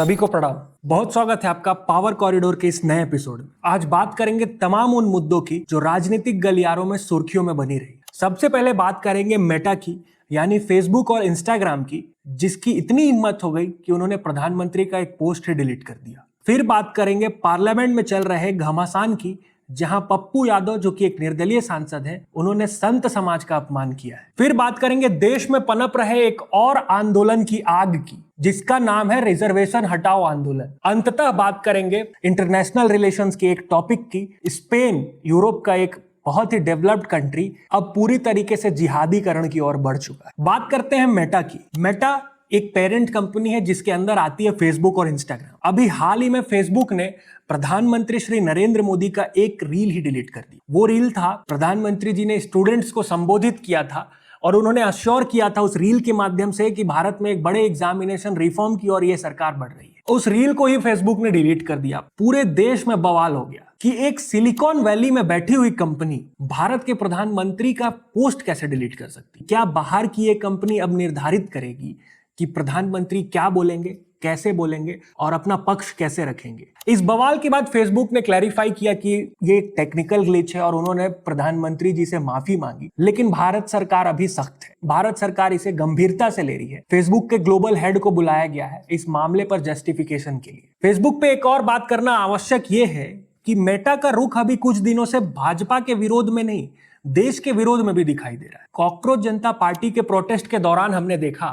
सभी को प्रणाम। बहुत स्वागत है आपका पावर कॉरिडोर के इस नए एपिसोड में। आज बात करेंगे तमाम उन मुद्दों की जो राजनीतिक गलियारों में सुर्खियों में बनी रही। सबसे पहले बात करेंगे मेटा की, यानी फेसबुक और इंस्टाग्राम की, जिसकी इतनी हिम्मत हो गई कि उन्होंने प्रधानमंत्री का एक पोस्ट ही डिलीट कर दिया। फिर बात करेंगे पार्लियामेंट में चल रहे घमासान की, जहां पप्पू यादव जो कि एक निर्दलीय सांसद है, उन्होंने संत समाज का अपमान किया है। फिर बात करेंगे देश में पनप रहे एक और आंदोलन की आग की, जिसका नाम है रिजर्वेशन हटाओ आंदोलन। अंततः बात करेंगे इंटरनेशनल रिलेशंस के एक टॉपिक की। स्पेन, यूरोप का एक बहुत ही डेवलप्ड कंट्री, अब पूरी तरीके से जिहादीकरण की ओर बढ़ चुका है। बात करते हैं मेटा की। मेटा एक पेरेंट कंपनी है जिसके अंदर आती है फेसबुक और इंस्टाग्राम। अभी हाल ही में फेसबुक ने प्रधानमंत्री श्री नरेंद्र मोदी का एक रील ही डिलीट कर दी। वो रील था, प्रधानमंत्री जी ने स्टूडेंट्स को संबोधित किया था और उन्होंने अश्योर किया था उस रील के माध्यम से कि भारत में एक बड़े एग्जामिनेशन रिफॉर्म की ओर ये सरकार बढ़ रही है। उस रील को ही फेसबुक ने डिलीट कर दिया। पूरे देश में बवाल हो गया कि एक सिलिकॉन वैली में बैठी हुई कंपनी भारत के प्रधानमंत्री का पोस्ट कैसे डिलीट कर सकती। क्या बाहर की ये कंपनी अब निर्धारित करेगी कि प्रधानमंत्री क्या बोलेंगे, कैसे बोलेंगे और अपना पक्ष कैसे रखेंगे? इस बवाल के बाद फेसबुक ने क्लैरिफाई किया कि ये एक टेक्निकल ग्लिच है और उन्होंने प्रधानमंत्री जी से माफी मांगी। लेकिन भारत सरकार अभी सख्त है। भारत सरकार इसे गंभीरता से ले रही है। फेसबुक के ग्लोबल हेड को बुलाया गया है इस मामले पर जस्टिफिकेशन के लिए। फेसबुक पे एक और बात करना आवश्यक ये है कि मेटा का रुख अभी कुछ दिनों से भाजपा के विरोध में नहीं, देश के विरोध में भी दिखाई दे रहा है। कॉकरोच जनता पार्टी के प्रोटेस्ट के दौरान हमने देखा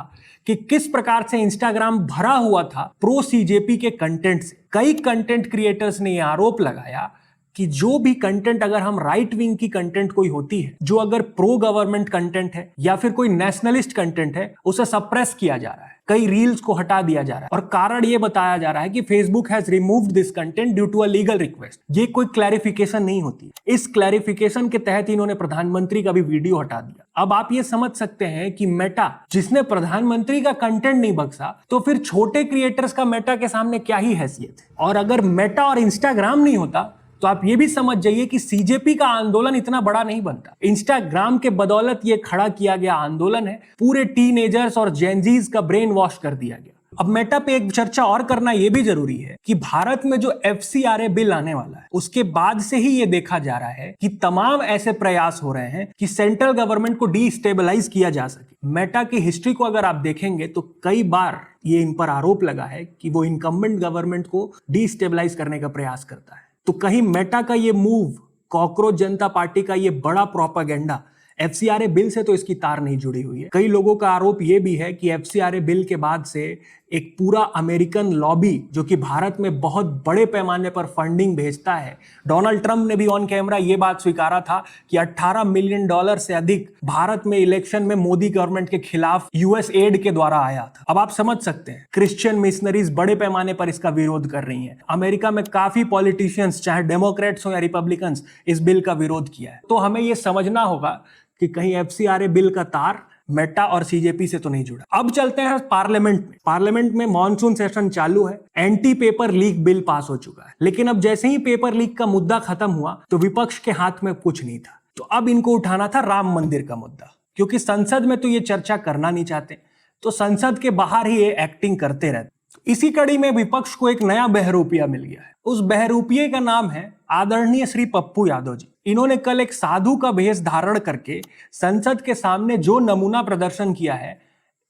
कि किस प्रकार से इंस्टाग्राम भरा हुआ था प्रो सीजेपी के कंटेंट से। कई कंटेंट क्रिएटर्स ने यह आरोप लगाया कि जो भी कंटेंट, अगर हम राइट विंग की कंटेंट कोई होती है, जो अगर प्रो गवर्नमेंट कंटेंट है या फिर कोई नेशनलिस्ट कंटेंट है, उसे सप्रेस किया जा रहा है। कई रील्स को हटा दिया जा रहा है और कारण यह बताया जा रहा है कि Facebook has removed this content due to a legal request. ये कोई क्लैरिफिकेशन नहीं होती। इस क्लैरिफिकेशन के तहत इन्होंने प्रधानमंत्री का भी वीडियो हटा दिया। अब आप ये समझ सकते हैं कि मेटा, जिसने प्रधानमंत्री का कंटेंट नहीं बख्शा, तो फिर छोटे क्रिएटर्स का मेटा के सामने क्या ही हैसियत है। और अगर मेटा और इंस्टाग्राम नहीं होता तो आप ये भी समझ जाइए कि सीजेपी का आंदोलन इतना बड़ा नहीं बनता। इंस्टाग्राम के बदौलत ये खड़ा किया गया आंदोलन है। पूरे टीनेजर्स और जेनजीज का ब्रेन वॉश कर दिया गया। अब मेटा पे एक चर्चा और करना यह भी जरूरी है कि भारत में जो FCRA बिल आने वाला है, उसके बाद से ही ये देखा जा रहा है कि तमाम ऐसे प्रयास हो रहे हैं कि सेंट्रल गवर्नमेंट को डिस्टेबलाइज किया जा सके। मेटा की हिस्ट्री को अगर आप देखेंगे तो कई बार ये इन पर आरोप लगा है कि वो इनकम्बेंट गवर्नमेंट को डिस्टेबलाइज करने का प्रयास करता है। तो कहीं मेटा का ये मूव, कॉकरोच जनता पार्टी का ये बड़ा प्रोपेगेंडा FCRA बिल से तो इसकी तार नहीं जुड़ी हुई है। कई लोगों का आरोप यह भी है कि FCRA बिल के बाद से एक पूरा अमेरिकन लॉबी, जो कि भारत में बहुत बड़े पैमाने पर फंडिंग भेजता है, डोनाल्ड ट्रंप ने भी ऑन कैमरा यह बात स्वीकारा था कि $18 मिलियन से अधिक भारत में इलेक्शन में मोदी गवर्नमेंट के खिलाफ US एड के द्वारा आया था। अब आप समझ सकते हैं, क्रिश्चियन मिशनरीज बड़े पैमाने पर इसका विरोध कर रही हैं। अमेरिका में काफी पॉलिटिशियंस, चाहे डेमोक्रेट्स हो या रिपब्लिकन्स, इस बिल का विरोध किया है। तो हमें यह समझना होगा कि कहीं FCRA बिल का तार मेटा और सीजेपी से तो नहीं जुड़ा। अब चलते हैं पार्लियामेंट में। पार्लियामेंट में मॉनसून सेशन चालू है। Anti paper leak bill pass हो चुका है। लेकिन अब जैसे ही पेपर लीक का मुद्दा खत्म हुआ तो विपक्ष के हाथ में कुछ नहीं था। तो अब इनको उठाना था राम मंदिर का मुद्दा, क्योंकि संसद में तो ये चर्चा करना नहीं चाहते, तो संसद के बाहर ही ये एक्टिंग करते रहते। इसी कड़ी में विपक्ष को एक नया बहरूपिया मिल गया है। उस बहरूपिये का नाम है आदरणीय श्री पप्पू यादव जी। इन्होंने कल एक साधु का भेष धारण करके संसद के सामने जो नमूना प्रदर्शन किया है,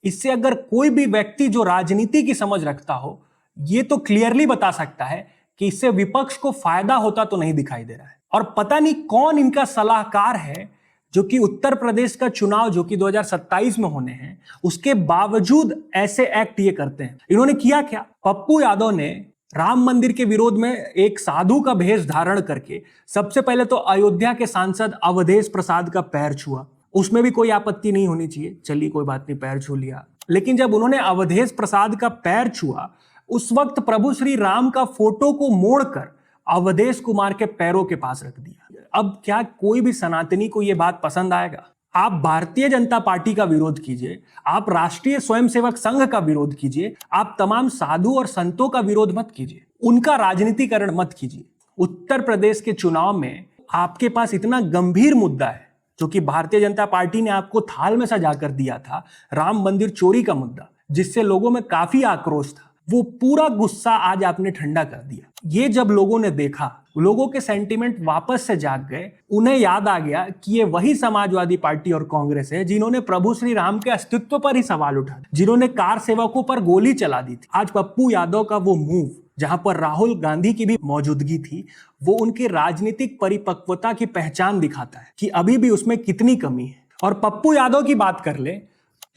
इससे अगर कोई भी व्यक्ति जो राजनीति की समझ रखता हो, ये तो क्लियरली बता सकता है कि इससे विपक्ष को फायदा होता तो नहीं दिखाई दे रहा है। और पता नहीं कौन इनका सलाहकार है जो कि उत्तर प्रदेश का चुनाव, जो कि 2027 में होने हैं, उसके बावजूद ऐसे एक्ट ये करते हैं। इन्होंने किया क्या? पप्पू यादव ने राम मंदिर के विरोध में एक साधु का भेष धारण करके सबसे पहले तो अयोध्या के सांसद अवधेश प्रसाद का पैर छुआ। उसमें भी कोई आपत्ति नहीं होनी चाहिए, चलिए कोई बात नहीं, पैर छू लिया। लेकिन जब उन्होंने अवधेश प्रसाद का पैर छुआ, उस वक्त प्रभु श्री राम का फोटो को मोड़कर अवधेश कुमार के पैरों के पास रख दिया। अब क्या कोई भी सनातनी को यह बात पसंद आएगा? आप भारतीय जनता पार्टी का विरोध कीजिए, आप राष्ट्रीय स्वयंसेवक संघ का विरोध कीजिए, आप तमाम साधु और संतों का विरोध मत कीजिए, उनका राजनीतिकरण मत कीजिए। उत्तर प्रदेश के चुनाव में आपके पास इतना गंभीर मुद्दा है जो कि भारतीय जनता पार्टी ने आपको थाल में सजा कर दिया था, राम मंदिर चोरी का मुद्दा, जिससे लोगों में काफी आक्रोश था। वो पूरा गुस्सा आज आपने ठंडा कर दिया। ये जब लोगों ने देखा, लोगों के सेंटिमेंट वापस से जाग गए, उन्हें याद आ गया कि ये वही समाजवादी पार्टी और कांग्रेस है जिन्होंने प्रभु श्री राम के अस्तित्व पर ही सवाल उठा, जिन्होंने कार सेवकों पर गोली चला दी थी। आज पप्पू यादव का वो मूव, जहां पर राहुल गांधी की भी मौजूदगी थी, वो उनकी राजनीतिक परिपक्वता की पहचान दिखाता है कि अभी भी उसमें कितनी कमी है। और पप्पू यादव की बात कर ले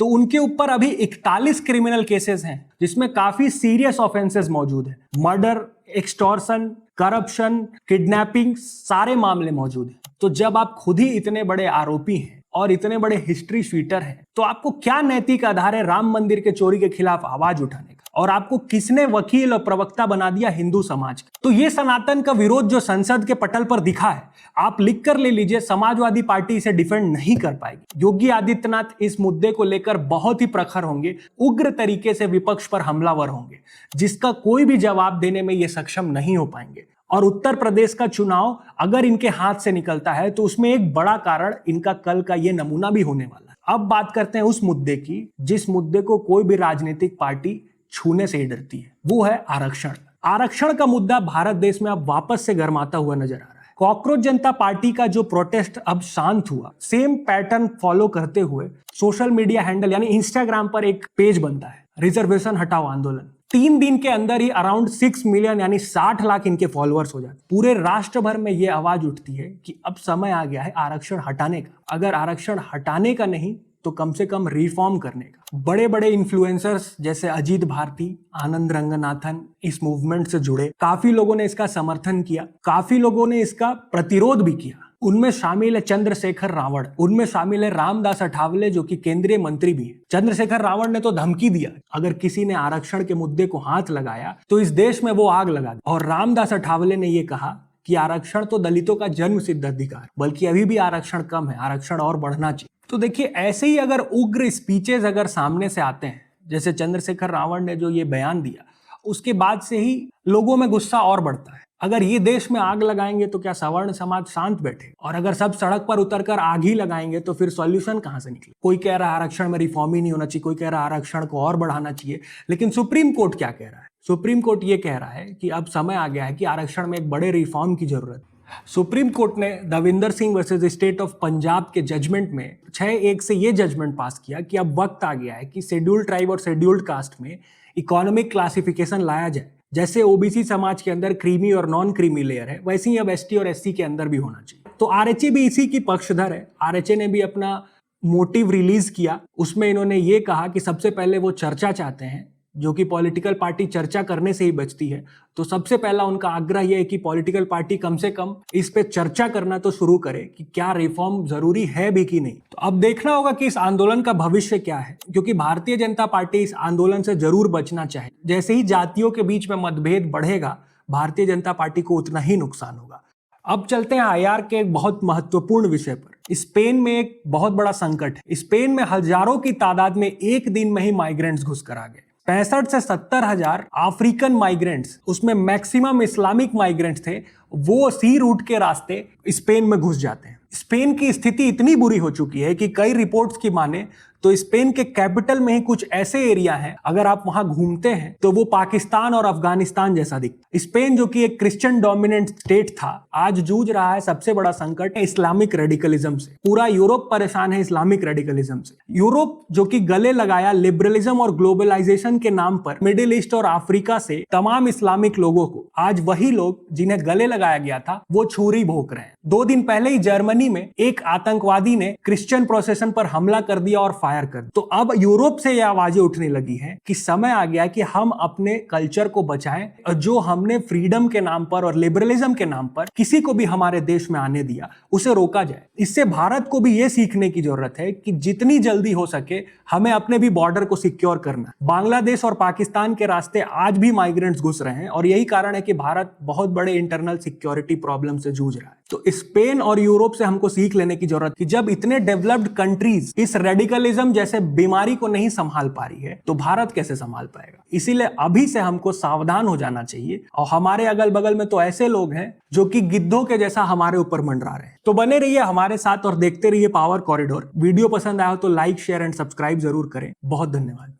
तो उनके ऊपर अभी 41 क्रिमिनल केसेस हैं, जिसमें काफी सीरियस ऑफेंसेस मौजूद हैं। मर्डर, एक्सटॉर्शन, करप्शन, किडनैपिंग, सारे मामले मौजूद हैं। तो जब आप खुद ही इतने बड़े आरोपी हैं और इतने बड़े हिस्ट्री शीटर हैं, तो आपको क्या नैतिक आधार है राम मंदिर के चोरी के खिलाफ आवाज उठाने का? और आपको किसने वकील और प्रवक्ता बना दिया हिंदू समाज का? तो ये सनातन का विरोध जो संसद के पटल पर दिखा है, आप लिख कर ले लीजिए, समाजवादी पार्टी इसे डिफेंड नहीं कर पाएगी। योगी आदित्यनाथ इस मुद्दे को लेकर बहुत ही प्रखर होंगे, उग्र तरीके से विपक्ष पर हमलावर होंगे, जिसका कोई भी जवाब देने में ये सक्षम नहीं हो पाएंगे। और उत्तर प्रदेश का चुनाव अगर इनके हाथ से निकलता है तो उसमें एक बड़ा कारण इनका कल का ये नमूना भी होने वाला है। अब बात करते हैं उस मुद्दे की जिस मुद्दे को कोई भी राजनीतिक पार्टी छूने से ही डरती है, वो है आरक्षण। आरक्षण का मुद्दा भारत देश में अब वापस से गर्माता हुआ नजर आ रहा है। कॉकरोच जनता पार्टी का जो प्रोटेस्ट अब शांत हुआ, सेम पैटर्न फॉलो करते हुए सोशल मीडिया हैंडल यानी इंस्टाग्राम पर एक पेज बनता है, रिजर्वेशन हटाओ आंदोलन। 3 दिन के अंदर ही अराउंड 6 मिलियन यानी 60 लाख इनके फॉलोअर्स हो जाते। पूरे राष्ट्र भर में यह आवाज उठती है कि अब समय आ गया है आरक्षण हटाने का। अगर आरक्षण हटाने का नहीं तो कम से कम रिफॉर्म करने का। बड़े बड़े इन्फ्लुएंसर्स जैसे अजीत भारती, आनंद रंगनाथन इस मूवमेंट से जुड़े। काफी लोगों ने इसका समर्थन किया, काफी लोगों ने इसका प्रतिरोध भी किया। उनमें शामिल है चंद्रशेखर रावण, उनमें शामिल है रामदास अठावले जो कि केंद्रीय मंत्री भी है। चंद्रशेखर रावण ने तो धमकी दिया, अगर किसी ने आरक्षण के मुद्दे को हाथ लगाया तो इस देश में वो आग लगा दी। और रामदास अठावले ने ये कहा कि आरक्षण तो दलितों का जन्म सिद्ध अधिकार, बल्कि अभी भी आरक्षण कम है, आरक्षण और बढ़ना चाहिए। तो देखिए, ऐसे ही अगर उग्र स्पीचेस अगर सामने से आते हैं, जैसे चंद्रशेखर रावण ने जो ये बयान दिया, उसके बाद से ही लोगों में गुस्सा और बढ़ता है। अगर ये देश में आग लगाएंगे तो क्या सवर्ण समाज शांत बैठे? और अगर सब सड़क पर उतरकर आग ही लगाएंगे तो फिर सॉल्यूशन कहां से निकले? कोई कह रहा है आरक्षण में रिफॉर्म ही नहीं होना चाहिए, कोई कह रहा है आरक्षण को और बढ़ाना चाहिए। लेकिन सुप्रीम कोर्ट क्या कह रहा है? सुप्रीम कोर्ट ये कह रहा है कि अब समय आ गया है कि आरक्षण में एक बड़े रिफॉर्म की जरूरत है। सुप्रीम कोर्ट ने Davinder Singh versus state of Punjab के जजमेंट में 6-1 से ये जजमेंट पास किया कि अब वक्त आ गया है कि शेड्यूल्ड ट्राइब और शेड्यूल्ड कास्ट में इकोनॉमिक क्लासिफिकेशन लाया जाए। जैसे ओबीसी समाज के अंदर क्रीमी और नॉन क्रीमी लेयर है, वैसे ही अब एसटी और एससी के अंदर भी होना चाहिए। तो आरएचए भी इसी की पक्षधर है। आरएचए ने भी अपना मोटिव रिलीज किया, उसमें इन्होंने ये कहा कि सबसे पहले वो चर्चा चाहते हैं, जो कि पॉलिटिकल पार्टी चर्चा करने से ही बचती है। तो सबसे पहला उनका आग्रह यह है कि पॉलिटिकल पार्टी कम से कम इस पे चर्चा करना तो शुरू करे कि क्या रिफॉर्म जरूरी है भी कि नहीं। तो अब देखना होगा कि इस आंदोलन का भविष्य क्या है, क्योंकि भारतीय जनता पार्टी इस आंदोलन से जरूर बचना चाहे। जैसे ही जातियों के बीच में मतभेद बढ़ेगा, भारतीय जनता पार्टी को उतना ही नुकसान होगा। अब चलते हैं आईआर के एक बहुत महत्वपूर्ण विषय पर। स्पेन में एक बहुत बड़ा संकट है। स्पेन में हजारों की तादाद में एक दिन में ही माइग्रेंट्स घुस कर आ गए। 65 से 70 हजार अफ्रीकन माइग्रेंट्स, उसमें मैक्सिमम इस्लामिक माइग्रेंट्स थे, वो सी रूट के रास्ते स्पेन में घुस जाते हैं। स्पेन की स्थिति इतनी बुरी हो चुकी है कि कई रिपोर्ट्स की माने तो स्पेन के कैपिटल में ही कुछ ऐसे एरिया हैं, अगर आप वहां घूमते हैं तो वो पाकिस्तान और अफगानिस्तान जैसा दिखता। स्पेन जो कि एक क्रिश्चियन डोमिनेंट स्टेट था, आज जूझ रहा है सबसे बड़ा संकट है इस्लामिक रेडिकलिज्म से। पूरा यूरोप परेशान है इस्लामिक रेडिकलिज्म से। यूरोप जो कि गले लगाया लिबरलिज्म और ग्लोबलाइजेशन के नाम पर मिडिल ईस्ट और अफ्रीका से तमाम इस्लामिक लोगों को, आज वही लोग जिन्हें गले लगाया गया था वो छुरी भोंक रहे हैं। 2 दिन पहले ही जर्मनी में एक आतंकवादी ने क्रिश्चियन प्रोसेशन पर हमला कर दिया और फायर कर। तो अब यूरोप से ये आवाजें उठने लगी हैं कि समय आ गया कि हम अपने कल्चर को बचाएं, और जो हमने फ्रीडम के नाम पर और लिबरलिज्म के नाम पर किसी को भी हमारे देश में आने दिया, उसे रोका जाए। इससे भारत को भी ये सीखने की जरूरत है कि जितनी जल्दी हो सके हमें अपने भी बॉर्डर को सिक्योर करना। बांग्लादेश और पाकिस्तान के रास्ते आज भी माइग्रेंट्स घुस रहे हैं और यही कारण है कि भारत बहुत बड़े इंटरनल सिक्योरिटी प्रॉब्लम से जूझ रहा है। तो स्पेन और यूरोप से हमको सीख लेने की जरूरत कि जब इतने डेवलप्ड कंट्रीज इस रेडिकलिज्म जैसे बीमारी को नहीं संभाल पा रही है तो भारत कैसे संभाल पाएगा। इसीलिए अभी से हमको सावधान हो जाना चाहिए। और हमारे अगल बगल में तो ऐसे लोग हैं जो कि गिद्धों के जैसा हमारे ऊपर मंडरा रहे हैं। तो बने रहिए हमारे साथ और देखते रहिए पावर कॉरिडोर। वीडियो पसंद आया हो तो लाइक, शेयर एंड सब्सक्राइब जरूर करें। बहुत धन्यवाद।